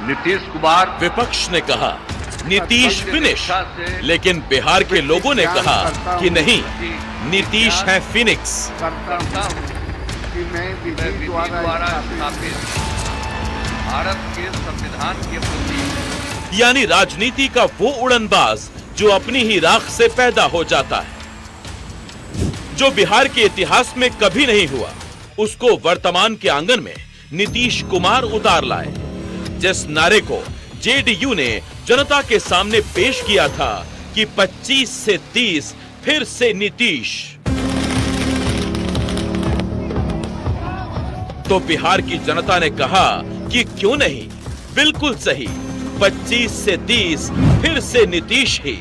नीतीश कुमार। विपक्ष ने कहा नीतीश फिनिश, लेकिन बिहार के लोगों ने कहा कि नहीं, नीतीश है फिनिक्स। कि मैं विधि द्वारा स्थापित भारत के संविधान के प्रति, यानी राजनीति का वो उड़नबाज जो अपनी ही राख से पैदा हो जाता है, जो बिहार के इतिहास में कभी नहीं हुआ, उसको वर्तमान के आंगन में नीतीश कुमार उतार लाए। जिस नारे को जेडीयू ने जनता के सामने पेश किया था कि 25 से 30 फिर से नीतीश, तो बिहार की जनता ने कहा कि क्यों नहीं, बिल्कुल सही, 25 से 30 फिर से नीतीश ही।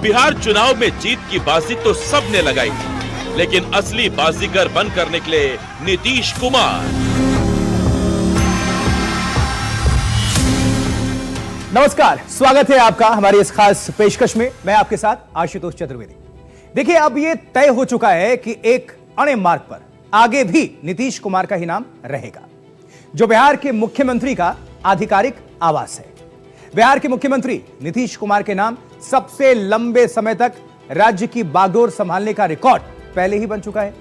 बिहार चुनाव में जीत की बाजी तो सबने लगाई थी, लेकिन असली बाजीगर बनकर निकले नीतीश कुमार। नमस्कार, स्वागत है आपका हमारी इस खास पेशकश में। मैं आपके साथ आशुतोष चतुर्वेदी। देखिए, अब यह तय हो चुका है कि एक अणे मार्ग पर आगे भी नीतीश कुमार का ही नाम रहेगा, जो बिहार के मुख्यमंत्री का आधिकारिक आवास है। बिहार के मुख्यमंत्री नीतीश कुमार के नाम सबसे लंबे समय तक राज्य की बागडोर संभालने का रिकॉर्ड पहले ही बन चुका है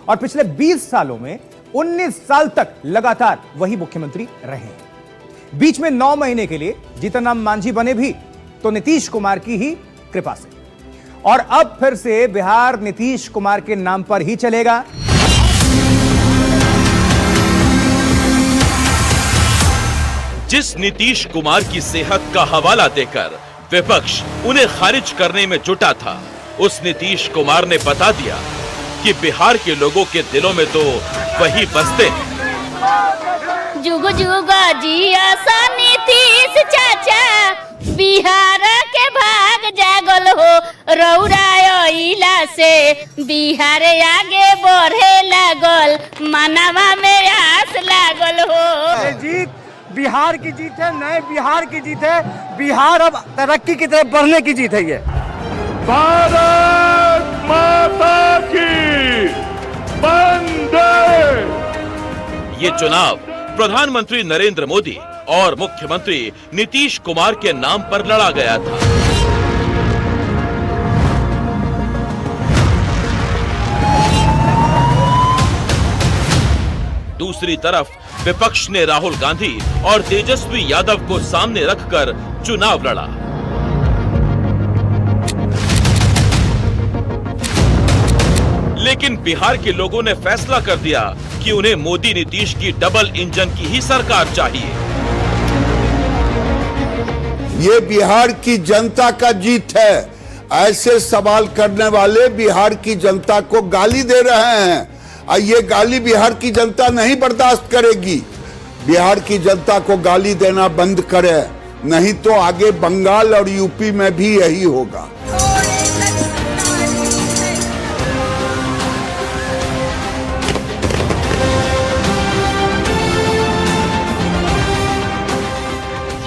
और पिछले 20 सालों में 19 साल तक लगातार वही मुख्यमंत्री रहे हैं। बीच में 9 महीने के लिए जीतन राम मांझी बने भी तो नीतीश कुमार की ही कृपा से, और अब फिर से बिहार नीतीश कुमार के नाम पर ही चलेगा। जिस नीतीश कुमार की सेहत का हवाला देकर विपक्ष उन्हें खारिज करने में जुटा था, उस नीतीश कुमार ने बता दिया कि बिहार के लोगों के दिलों में तो वही बसते हैं। जुग जुग जिया सा नीतीश चाचा, बिहार के भाग जागल हो, रौराइला से बिहार आगे बढ़े लागल, मनवा में आस लागल हो। जीत बिहार की जीत है, नए बिहार की जीत है। बिहार अब तरक्की की तरफ बढ़ने की जीत है। ये भारत माता की वंदे। ये चुनाव प्रधानमंत्री नरेंद्र मोदी और मुख्यमंत्री नीतीश कुमार के नाम पर लड़ा गया था। दूसरी तरफ विपक्ष ने राहुल गांधी और तेजस्वी यादव को सामने रखकर चुनाव लड़ा। लेकिन बिहार के लोगों ने फैसला कर दिया कि उन्हें मोदी नीतीश की डबल इंजन की ही सरकार चाहिए। ये बिहार की जनता का जीत है। ऐसे सवाल करने वाले बिहार की जनता को गाली दे रहे हैं, और ये गाली बिहार की जनता नहीं बर्दाश्त करेगी। बिहार की जनता को गाली देना बंद करे, नहीं तो आगे बंगाल और यूपी में भी यही होगा।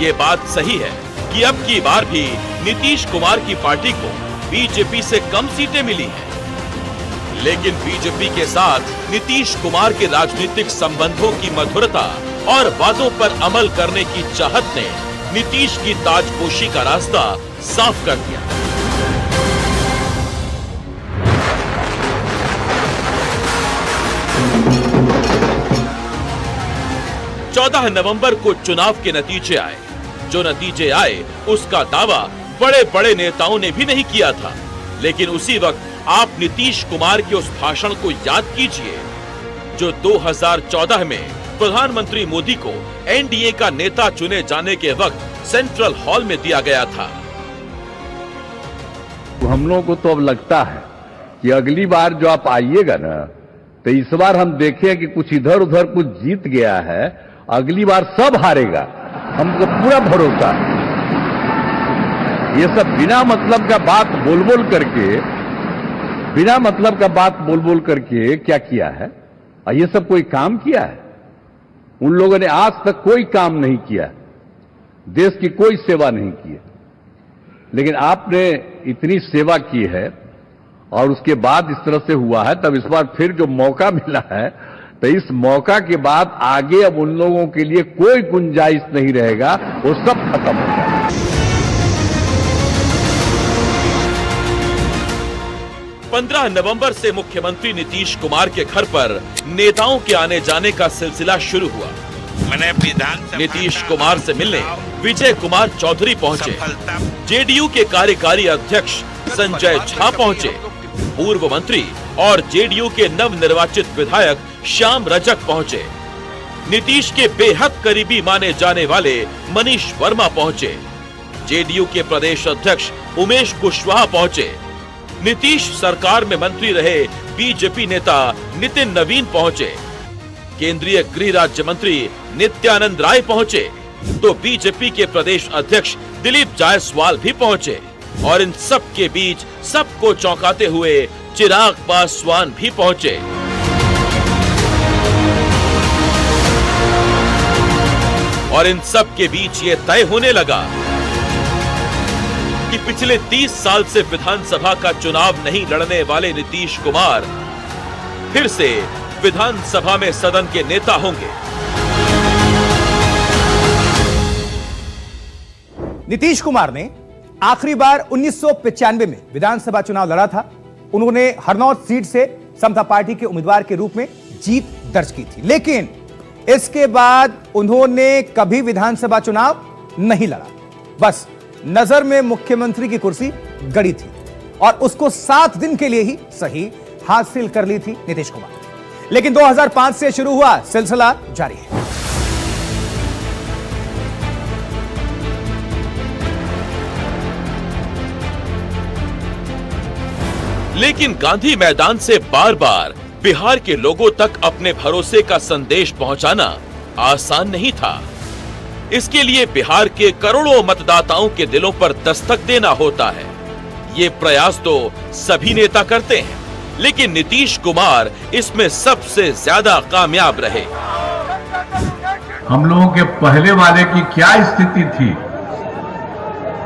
ये बात सही है कि अब की बार भी नीतीश कुमार की पार्टी को बीजेपी से कम सीटें मिली हैं, लेकिन बीजेपी के साथ नीतीश कुमार के राजनीतिक संबंधों की मधुरता और वादों पर अमल करने की चाहत ने नीतीश की ताजपोशी का रास्ता साफ कर दिया। चौदह नवंबर को चुनाव के नतीजे आए। जो नतीजे आए उसका दावा बड़े बड़े नेताओं ने भी नहीं किया था, लेकिन उसी वक्त आप नीतीश कुमार के उस भाषण को याद कीजिए जो 2014 में प्रधानमंत्री मोदी को एनडीए का नेता चुने जाने के वक्त सेंट्रल हॉल में दिया गया था। हम लोगों को तो अब लगता है कि अगली बार जो आप आइएगा ना, तो इस बार हम देखें कि कुछ इधर उधर कुछ जीत गया है, अगली बार सब हारेगा, हमको पूरा भरोसा है। ये सब बिना मतलब का बात बोल बोल करके क्या किया है, और ये सब कोई काम किया है? उन लोगों ने आज तक कोई काम नहीं किया, देश की कोई सेवा नहीं की है। लेकिन आपने इतनी सेवा की है और उसके बाद इस तरह से हुआ है, तब इस बार फिर जो मौका मिला है, तो इस मौका के बाद आगे अब उन लोगों के लिए कोई गुंजाइश नहीं रहेगा, वो सब खत्म हो जाएगा। 15 नवंबर से मुख्यमंत्री नीतीश कुमार के घर पर नेताओं के आने जाने का सिलसिला शुरू हुआ। नीतीश कुमार से मिलने विजय कुमार चौधरी पहुंचे, जेडीयू के कार्यकारी अध्यक्ष संजय झा पहुंचे, पूर्व मंत्री और जेडीयू के नवनिर्वाचित विधायक श्याम रजक पहुंचे, नीतीश के बेहद करीबी माने जाने वाले मनीष वर्मा पहुंचे, जेडीयू के प्रदेश अध्यक्ष उमेश कुशवाहा पहुंचे, नीतीश सरकार में मंत्री रहे बीजेपी नेता नितिन नवीन पहुंचे, केंद्रीय गृह राज्य मंत्री नित्यानंद राय पहुंचे, तो बीजेपी के प्रदेश अध्यक्ष दिलीप जायसवाल भी पहुंचे और इन सब के बीच सबको चौंकाते हुए चिराग पासवान भी पहुंचे। और इन सब के बीच ये तय होने लगा कि पिछले 30 साल से विधानसभा का चुनाव नहीं लड़ने वाले नीतीश कुमार फिर से विधानसभा में सदन के नेता होंगे। नीतीश कुमार ने आखिरी बार 1995 में विधानसभा चुनाव लड़ा था। उन्होंने हरनौत सीट से समता पार्टी के उम्मीदवार के रूप में जीत दर्ज की थी, लेकिन इसके बाद उन्होंने कभी विधानसभा चुनाव नहीं लड़ा। बस नजर में मुख्यमंत्री की कुर्सी गड़ी थी और उसको 7 दिन के लिए ही सही हासिल कर ली थी नीतीश कुमार। लेकिन 2005 से शुरू हुआ सिलसिला जारी है। लेकिन गांधी मैदान से बार बार बिहार के लोगों तक अपने भरोसे का संदेश पहुंचाना आसान नहीं था। इसके लिए बिहार के करोड़ों मतदाताओं के दिलों पर दस्तक देना होता है। ये प्रयास तो सभी नेता करते हैं, लेकिन नीतीश कुमार इसमें सबसे ज्यादा कामयाब रहे। हम लोगों के पहले वाले की क्या स्थिति थी,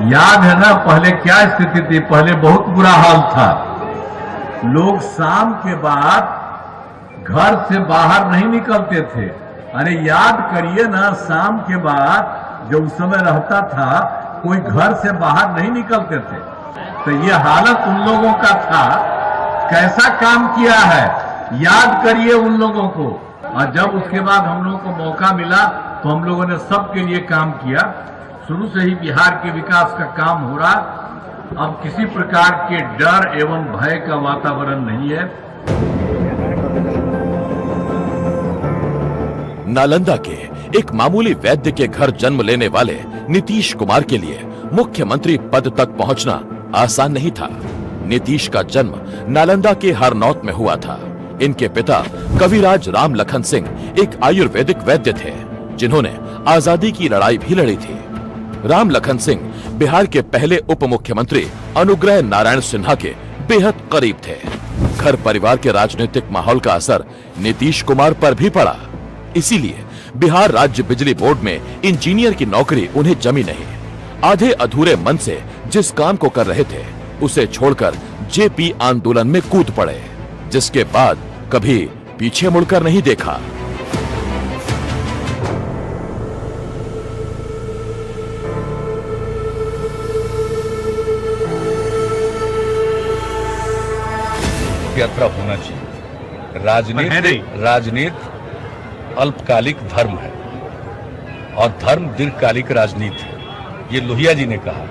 याद है ना? पहले क्या स्थिति थी? पहले बहुत बुरा हाल था। लोग शाम के बाद घर से बाहर नहीं निकलते थे। अरे याद करिए ना, शाम के बाद जो उस समय रहता था, कोई घर से बाहर नहीं निकलते थे। तो ये हालत उन लोगों का था। कैसा काम किया है, याद करिए उन लोगों को। और जब उसके बाद हम लोगों को मौका मिला तो हम लोगों ने सबके लिए काम किया। शुरू से ही बिहार के विकास का काम हो रहा। अब किसी प्रकार के डर एवं भय का वातावरण नहीं है। नालंदा के एक मामूली वैद्य के घर जन्म लेने वाले नीतीश कुमार के लिए मुख्यमंत्री पद तक पहुंचना आसान नहीं था। नीतीश का जन्म नालंदा के हरनौत में हुआ था। इनके पिता कविराज राम लखन सिंह एक आयुर्वेदिक वैद्य थे, जिन्होंने आजादी की लड़ाई भी लड़ी थी। राम लखन सिंह बिहार के पहले उप मुख्यमंत्री अनुग्रह नारायण सिन्हा के बेहद करीब थे। घर परिवार के राजनीतिक माहौल का असर नीतीश कुमार पर भी पड़ा। इसीलिए बिहार राज्य बिजली बोर्ड में इंजीनियर की नौकरी उन्हें जमी नहीं। आधे अधूरे मन से जिस काम को कर रहे थे, उसे छोड़कर जेपी आंदोलन में कूद पड़े, जिसके बाद कभी पीछे मुड़कर नहीं देखा। यात्रा होना चाहिए। राजनीति अल्पकालिक धर्म है और धर्म दीर्घकालिक राजनीति है, ये लोहिया जी ने कहा।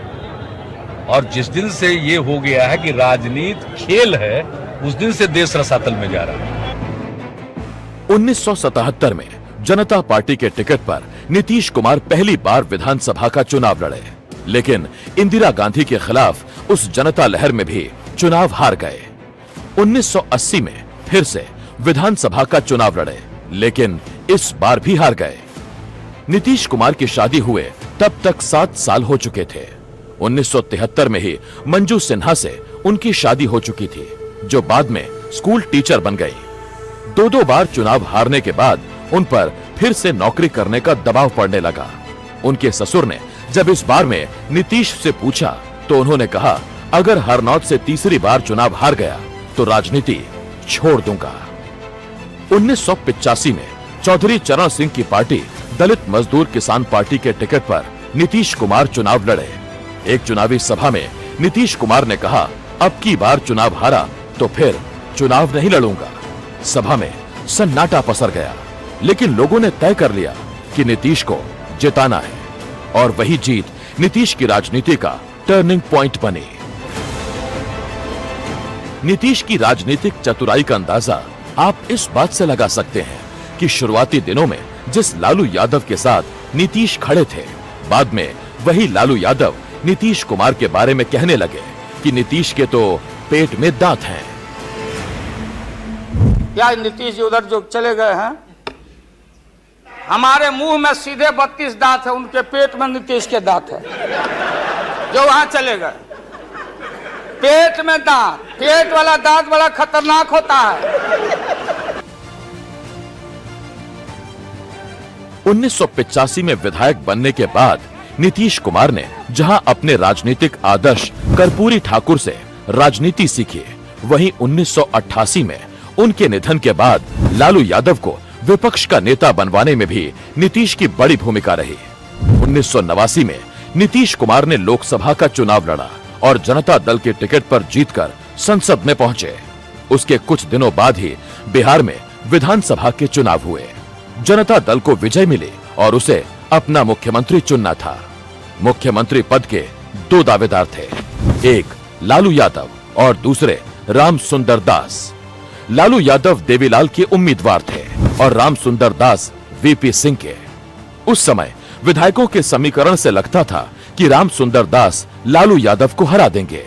और जिस दिन से ये हो गया है कि राजनीति खेल है, उस दिन से देश रसातल में जा रहा है। 1977 में जनता पार्टी के टिकट पर नीतीश कुमार पहली बार विधानसभा का चुनाव लड़े, लेकिन इंदिरा गांधी के खिलाफ उस जनता लहर में भी चुनाव हार गए। 1980 में फिर से विधानसभा का चुनाव लड़े, लेकिन इस बार भी हार गए। नीतीश कुमार की शादी हुए तब तक 7 साल हो चुके थे। 1973 में ही मंजू सिन्हा से उनकी शादी हो चुकी थी, जो बाद में स्कूल टीचर बन गई। 2 बार चुनाव हारने के बाद उन पर फिर से नौकरी करने का दबाव पड़ने लगा। उनके ससुर ने जब इस बार में नीतीश से पूछा तो उन्होंने कहा, अगर हरनौत से तीसरी बार चुनाव हार गया तो राजनीति छोड़ दूंगा। 1985 में चौधरी चरण सिंह की पार्टी दलित मजदूर किसान पार्टी के टिकट पर नीतीश कुमार चुनाव लड़े। एक चुनावी सभा में नीतीश कुमार ने कहा, अब की बार चुनाव हारा तो फिर चुनाव नहीं लड़ूंगा। सभा में सन्नाटा पसर गया, लेकिन लोगों ने तय कर लिया कि नीतीश को जिताना है और वही जीत नीतीश की राजनीति का टर्निंग पॉइंट बनी। नीतीश की राजनीतिक चतुराई का अंदाजा आप इस बात से लगा सकते हैं कि शुरुआती दिनों में जिस लालू यादव के साथ नीतीश खड़े थे, बाद में वही लालू यादव नीतीश कुमार के बारे में कहने लगे कि नीतीश के तो पेट में दांत हैं। क्या नीतीश जी उधर जो चले गए हैं, हमारे मुंह में सीधे 32 दांत है, उनके पेट में नीतीश के दांत है जो वहां चले गए। पेट में दांत, पेट वाला दांत बड़ा खतरनाक होता है। 1985 में विधायक बनने के बाद नीतीश कुमार ने जहां अपने राजनीतिक आदर्श कर्पूरी ठाकुर से राजनीति सीखी, वहीं 1988 में उनके निधन के बाद लालू यादव को विपक्ष का नेता बनवाने में भी नीतीश की बड़ी भूमिका रही। 1989 में नीतीश कुमार ने लोकसभा का चुनाव लड़ा और जनता दल के टिकट पर जीतकर संसद में पहुंचे। उसके कुछ दिनों बाद ही बिहार में विधानसभा के चुनाव हुए। जनता दल को विजय मिली और उसे अपना मुख्यमंत्री चुनना था। मुख्यमंत्री पद के दो दावेदार थे, एक लालू यादव और दूसरे राम सुंदर दास। लालू यादव देवीलाल के उम्मीदवार थे और राम सुंदर दास वीपी सिंह के। उस समय विधायकों के समीकरण से लगता था कि राम सुंदर दास लालू यादव को हरा देंगे।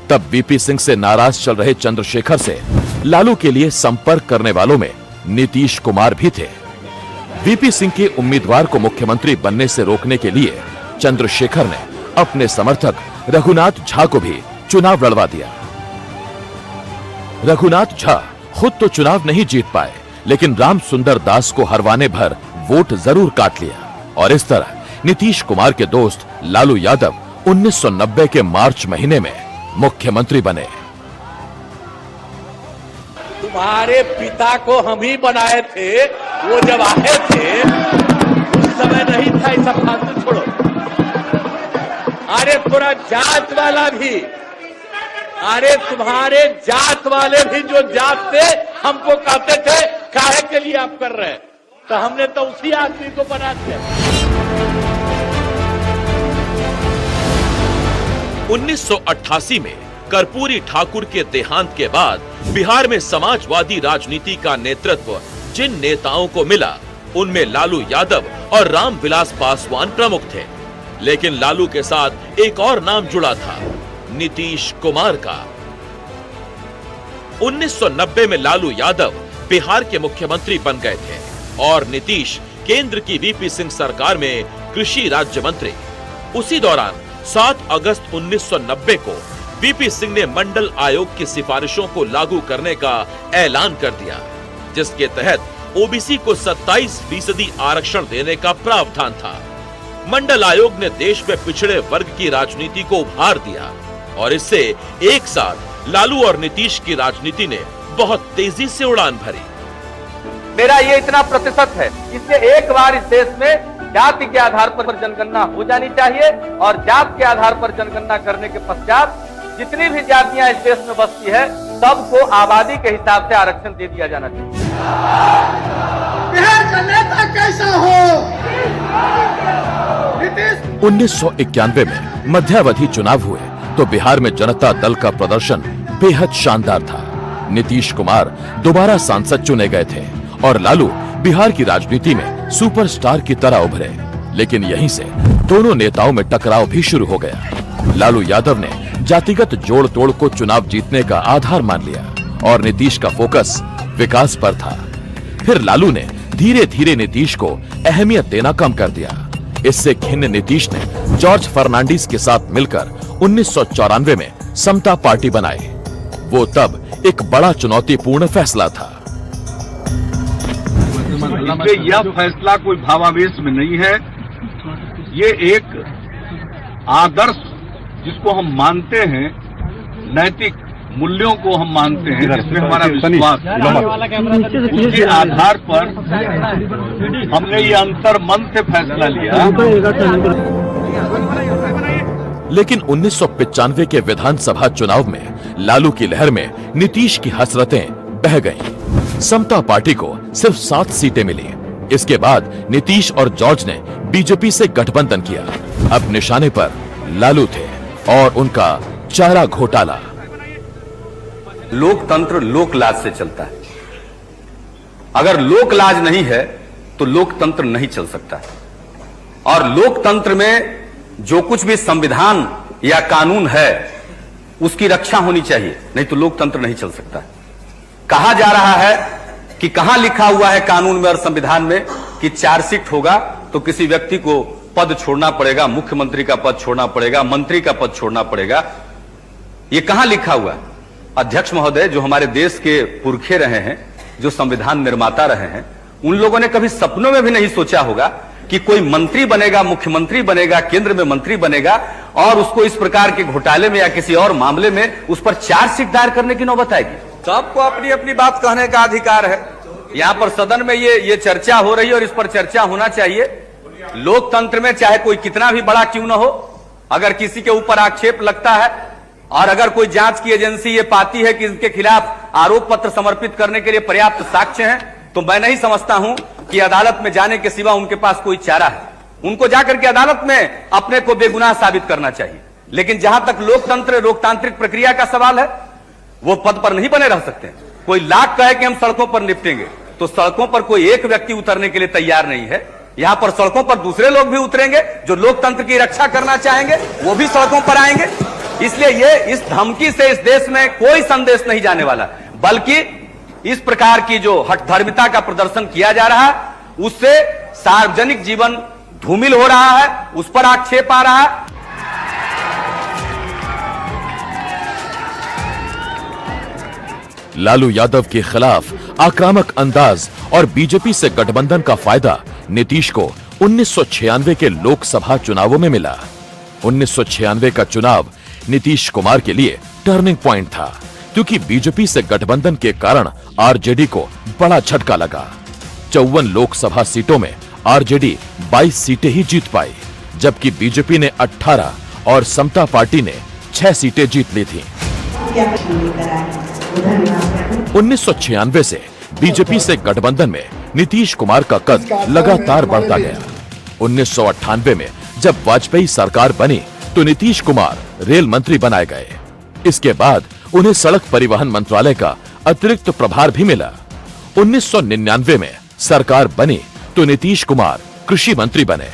तब वीपी सिंह से नाराज चल रहे चंद्रशेखर से लालू के लिए संपर्क करने वालों में नीतीश कुमार भी थे। वीपी सिंह के उम्मीदवार को मुख्यमंत्री बनने से रोकने के लिए चंद्रशेखर ने अपने समर्थक रघुनाथ झा को भी चुनाव लड़वा दिया। रघुनाथ झा खुद तो चुनाव नहीं जीत पाए, लेकिन राम सुंदर दास को हरवाने भर वोट जरूर काट लिया और इस तरह नीतीश कुमार के दोस्त लालू यादव 1990 के मार्च महीने में मुख्यमंत्री बने। तुम्हारे पिता को हम ही बनाए थे, वो जब आए थे उस समय नहीं था, ऐसा फालतू छोड़ो। अरे पूरा जात वाला भी, अरे तुम्हारे जात वाले भी जो जात थे हमको कहते थे काहे के लिए आप कर रहे हैं, तो हमने तो उसी आदमी को बना दिया। 1988 में कर्पूरी ठाकुर के देहांत के बाद बिहार में समाजवादी राजनीति का नेतृत्व जिन नेताओं को मिला, उनमें लालू यादव और रामविलास पासवान प्रमुख थे। लेकिन लालू के साथ एक और नाम जुड़ा था, नीतीश कुमार का। 1990 में लालू यादव बिहार के मुख्यमंत्री बन गए थे और नीतीश केंद्र की वीपी सिंह सरकार में कृषि राज्य मंत्री। उसी दौरान 7 अगस्त 1990 को वीपी सिंह ने मंडल आयोग की सिफारिशों को लागू करने का ऐलान कर दिया, जिसके तहत ओबीसी को 27% आरक्षण देने का प्रावधान था। मंडल आयोग ने देश में पिछड़े वर्ग की राजनीति को उभार दिया और इससे एक साथ लालू और नीतीश की राजनीति ने बहुत तेजी से उड़ान भरी। मेरा ये इतना प्रतिशत है, इससे एक बार इस देश में जाति के आधार पर जनगणना हो जानी चाहिए और जात के आधार पर जनगणना करने के पश्चात जितनी भी जातियां इस देश में बसती है सबको आबादी के हिसाब से आरक्षण दे दिया जाना चाहिए। बिहार का नेता कैसा हो? 1991 में मध्यावधि चुनाव हुए तो बिहार में जनता दल का प्रदर्शन बेहद शानदार था। नीतीश कुमार दोबारा सांसद चुने गए थे और लालू बिहार की राजनीति में सुपरस्टार की तरह उभरे। लेकिन यहीं से दोनों नेताओं में टकराव भी शुरू हो गया। लालू यादव ने जातिगत जोड़ तोड़ को चुनाव जीतने का आधार मान लिया और नीतीश का फोकस विकास पर था। फिर लालू ने धीरे धीरे नीतीश को अहमियत देना कम कर दिया। इससे खिन्न नीतीश ने जॉर्ज फर्नांडिस के साथ मिलकर 1994 में समता पार्टी बनाई। वो तब एक बड़ा चुनौतीपूर्ण फैसला था। यह फैसला कोई भावावेश में नहीं है, ये एक आदर्श जिसको हम मानते हैं, नैतिक मूल्यों को हम मानते हैं, जिसमें हमारा विश्वास है, उसके आधार पर हमने ये अंतर मन से फैसला लिया। लेकिन 1995 के विधानसभा चुनाव में लालू की लहर में नीतीश की हसरतें बह गईं। समता पार्टी को सिर्फ 7 सीटें मिली। इसके बाद नीतीश और जॉर्ज ने बीजेपी से गठबंधन किया। अब निशाने पर लालू थे और उनका चारा घोटाला। लोकतंत्र लोकलाज से चलता है। अगर लोकलाज नहीं है तो लोकतंत्र नहीं चल सकता है। और लोकतंत्र में जो कुछ भी संविधान या कानून है उसकी रक्षा होनी चाहिए, नहीं तो लोकतंत्र नहीं चल सकता है। कहा जा रहा है कि कहां लिखा हुआ है कानून में और संविधान में कि चार्जशीट होगा तो किसी व्यक्ति को पद छोड़ना पड़ेगा, मुख्यमंत्री का पद छोड़ना पड़ेगा, मंत्री का पद छोड़ना पड़ेगा। यह कहां लिखा हुआ है? अध्यक्ष महोदय, जो हमारे देश के पुरखे रहे हैं, जो संविधान निर्माता रहे हैं, उन लोगों ने कभी सपनों में भी नहीं सोचा होगा कि कोई मंत्री बनेगा, मुख्यमंत्री बनेगा, केंद्र में मंत्री बनेगा और उसको इस प्रकार के घोटाले में या किसी और मामले में उस पर चार्जशीट दायर करने की नौबत आएगी। सबको अपनी अपनी बात कहने का अधिकार है। यहां पर सदन में ये चर्चा हो रही है और इस पर चर्चा होना चाहिए। लोकतंत्र में चाहे कोई कितना भी बड़ा क्यों न हो, अगर किसी के ऊपर आक्षेप लगता है और अगर कोई जांच की एजेंसी ये पाती है कि इनके खिलाफ आरोप पत्र समर्पित करने के लिए पर्याप्त साक्ष्य हैं, तो मैं नहीं समझता हूं कि अदालत में जाने के सिवा उनके पास कोई चारा है। उनको जाकर के अदालत में अपने को बेगुनाह साबित करना चाहिए। लेकिन जहां तक लोकतांत्रिक प्रक्रिया का सवाल है, वो पद पर नहीं बने रह सकते। कोई लाख कहे कि हम सड़कों पर निपटेंगे, तो सड़कों पर कोई एक व्यक्ति उतरने के लिए तैयार नहीं है। यहां पर सड़कों पर दूसरे लोग भी उतरेंगे जो लोकतंत्र की रक्षा करना चाहेंगे, वो भी सड़कों पर आएंगे। इसलिए ये इस धमकी से इस देश में कोई संदेश नहीं जाने वाला, बल्कि इस प्रकार की जो हठधर्मिता का प्रदर्शन किया जा रहा है उससे सार्वजनिक जीवन धूमिल हो रहा है, उस पर आक्षेप आ रहा है। लालू यादव के खिलाफ आक्रामक अंदाज और बीजेपी से गठबंधन का फायदा नीतीश को 1996 के लोकसभा चुनावों में मिला। 1996 का चुनाव नीतीश कुमार के लिए टर्निंग पॉइंट था, क्योंकि बीजेपी से गठबंधन के कारण आरजेडी को बड़ा झटका लगा। 54 लोकसभा सीटों में आरजेडी 22 सीटें ही जीत पाई, जबकि बीजेपी ने 18 और समता पार्टी ने 6 सीटें जीत ली थीं। 1996 से बीजेपी से गठबंधन में नीतीश कुमार का कद लगातार बढ़ता गया। 1998 में जब वाजपेयी सरकार बनी तो नीतीश कुमार रेल मंत्री बनाए गए। इसके बाद उन्हें सड़क परिवहन मंत्रालय का अतिरिक्त प्रभार भी मिला। 1999 में सरकार बनी तो नीतीश कुमार कृषि मंत्री बने।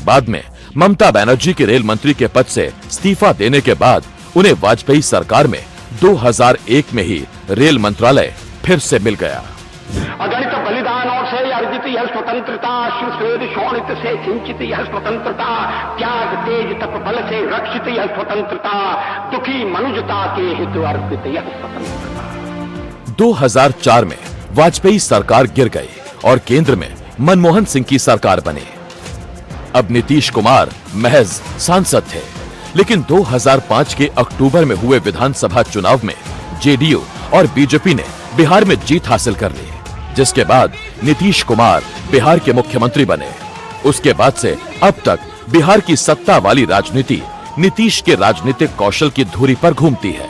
बाद में ममता बनर्जी के रेल मंत्री के पद से इस्तीफा देने के बाद उन्हें वाजपेयी सरकार में 2001 में ही रेल मंत्रालय फिर से मिल गया। अगणित बलिदानों से अर्जित यह स्वतंत्रता, सुश्वेद शोणित से सिंचित यह स्वतंत्रता, त्याग तेज तप बल से रक्षित यह स्वतंत्रता, दुखी मनुजता के हेतु अर्पित यह स्वतंत्रता। 2004 में वाजपेयी सरकार गिर गई और केंद्र में मनमोहन सिंह की सरकार बनी। अब नीतीश कुमार महज सांसद थे, लेकिन 2005 के अक्टूबर में हुए विधानसभा चुनाव में जेडीयू और बीजेपी ने बिहार में जीत हासिल कर ली, जिसके बाद नीतीश कुमार बिहार के मुख्यमंत्री बने। उसके बाद से अब तक बिहार की सत्ता वाली राजनीति नीतीश के राजनीतिक कौशल की धुरी पर घूमती है।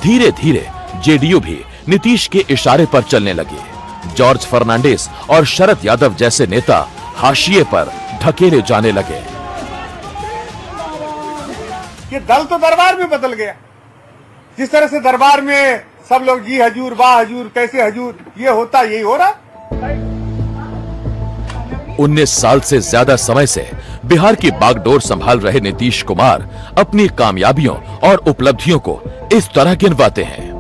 धीरे धीरे जेडीयू भी नीतीश के इशारे पर चलने लगी। जॉर्ज फर्नांडिस और शरद यादव जैसे नेता हाशिए पर ढकेले जाने लगे। ये दल तो दरबार में बदल गया। जिस तरह से दरबार में सब लोग जी हजूर, वाह हजूर, कैसे हजूर, ये होता यही हो रहा। 19 साल से ज्यादा समय से बिहार की बागडोर संभाल रहे नीतीश कुमार अपनी कामयाबियों और उपलब्धियों को इस तरह गिनवाते हैं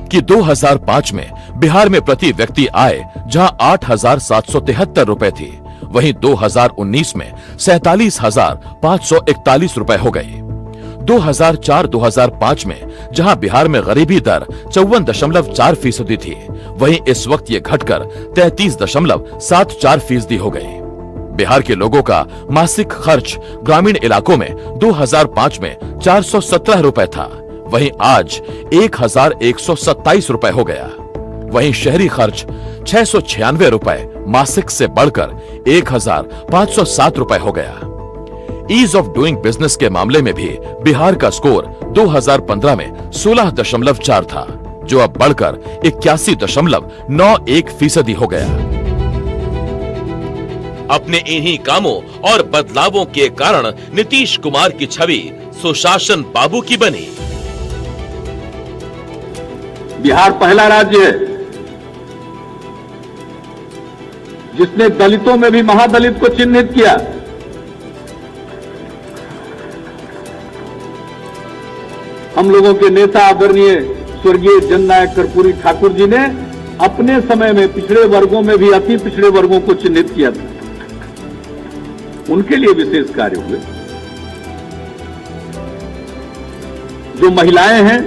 कि 2005 में बिहार में प्रति व्यक्ति आय जहां 8,773 रुपए थी, वहीं 2019 में 47,541 रुपए हो गई। 2004-2005 में जहां बिहार में गरीबी दर 54.4% थी, वहीं इस वक्त ये घटकर 33.74% हो गई। बिहार के लोगों का मासिक खर्च ग्रामीण इलाकों में 2005 में 417 रुपए था, वहीं आज 1127 रुपए हो गया। वहीं शहरी खर्च 696 रुपए मासिक से बढ़कर 1507 रुपए हो गया। ईज ऑफ डूइंग बिजनेस के मामले में भी बिहार का स्कोर 2015 में 16.4 था, जो अब बढ़कर 81.91% हो गया। अपने इन्हीं कामों और बदलावों के कारण नीतीश कुमार की छवि सुशासन बाबू की बनी। बिहार पहला राज्य है जिसने दलितों में भी महादलित को चिन्हित किया। हम लोगों के नेता आदरणीय स्वर्गीय जननायक कर्पूरी ठाकुर जी ने अपने समय में पिछड़े वर्गों में भी अति पिछड़े वर्गों को चिन्हित किया था। उनके लिए विशेष कार्य हुए। जो महिलाएं हैं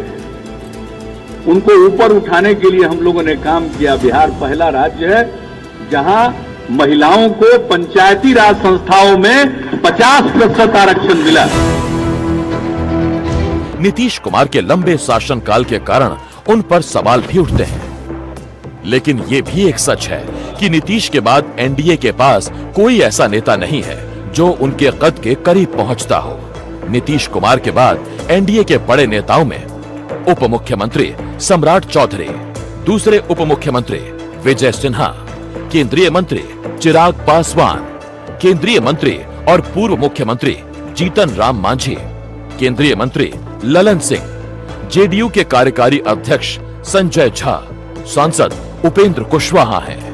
उनको ऊपर उठाने के लिए हम लोगों ने काम किया। बिहार पहला राज्य है जहां महिलाओं को पंचायती राज संस्थाओं में 50% आरक्षण मिला। नीतीश कुमार के लंबे शासनकाल के कारण उन पर सवाल भी उठते हैं, लेकिन ये भी एक सच है कि नीतीश के बाद एनडीए के पास कोई ऐसा नेता नहीं है जो उनके कद के करीब पहुंचता हो। नीतीश कुमार के बाद एनडीए के बड़े नेताओं में उप मुख्यमंत्री सम्राट चौधरी, दूसरे उप मुख्यमंत्री विजय सिन्हा, केंद्रीय मंत्री चिराग पासवान, केंद्रीय मंत्री और पूर्व मुख्यमंत्री जीतन राम मांझी, केंद्रीय मंत्री ललन सिंह, जेडीयू के कार्यकारी अध्यक्ष संजय झा, सांसद उपेंद्र कुशवाहा हैं।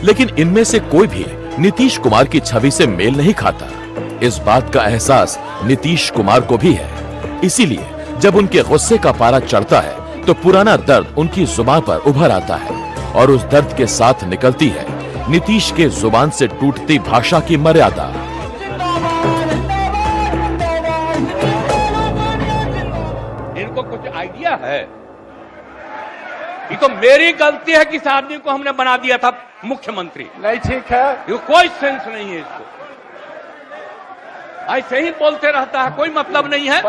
लेकिन इनमें से कोई भी नीतीश कुमार की छवि से मेल नहीं खाता। इस बात का एहसास नीतीश कुमार को भी है। इसीलिए जब उनके गुस्से का पारा चढ़ता है तो पुराना दर्द उनकी जुबान पर उभर आता है और उस दर्द के साथ निकलती है नीतीश के जुबान से टूटती भाषा की मर्यादा। इनको कुछ आइडिया है? ये तो मेरी गलती है कि इस आदमी को हमने बना दिया था मुख्यमंत्री। नहीं ठीक है, ये कोई सेंस नहीं है इसको। ऐसे ही बोलते रहता है, कोई मतलब नहीं है।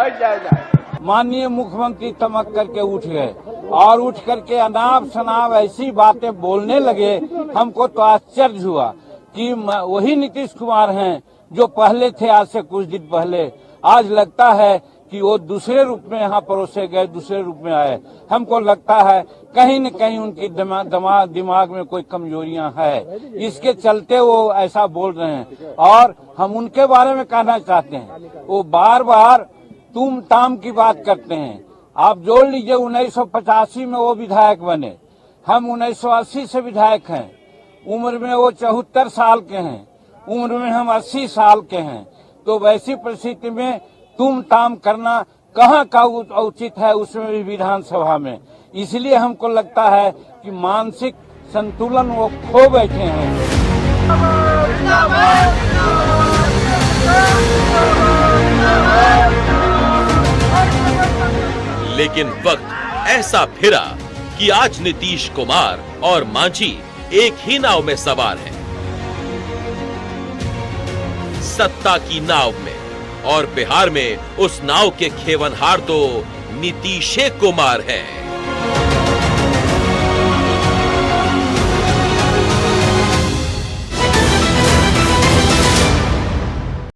माननीय मुख्यमंत्री तमक करके उठ गए और उठ करके अनाप शनाप ऐसी बातें बोलने लगे। हमको तो आश्चर्य हुआ कि वही नीतीश कुमार हैं जो पहले थे आज से कुछ दिन पहले। आज लगता है कि वो दूसरे रूप में यहाँ परोसे गए, दूसरे रूप में आए। हमको लगता है कहीं न कहीं उनकी दिमाग में कोई कमजोरियां है, इसके चलते वो ऐसा बोल रहे हैं। और हम उनके बारे में कहना चाहते हैं, वो बार बार तुम ताम की बात करते हैं। आप जोड़ लीजिए 1985 में वो विधायक बने, हम 1980 से विधायक हैं। उम्र में वो 74 साल के हैं, उम्र में हम 80 साल के हैं। तो वैसी परिस्थिति में तुम ताम करना कहाँ का उचित है, उसमें भी विधानसभा में। इसलिए हमको लगता है कि मानसिक संतुलन वो खो बैठे हैं। लेकिन वक्त ऐसा फिरा कि आज नीतीश कुमार और मांझी एक ही नाव में सवार हैं, सत्ता की नाव में। और बिहार में उस नाव के खेवनहार तो नीतीश कुमार हैं।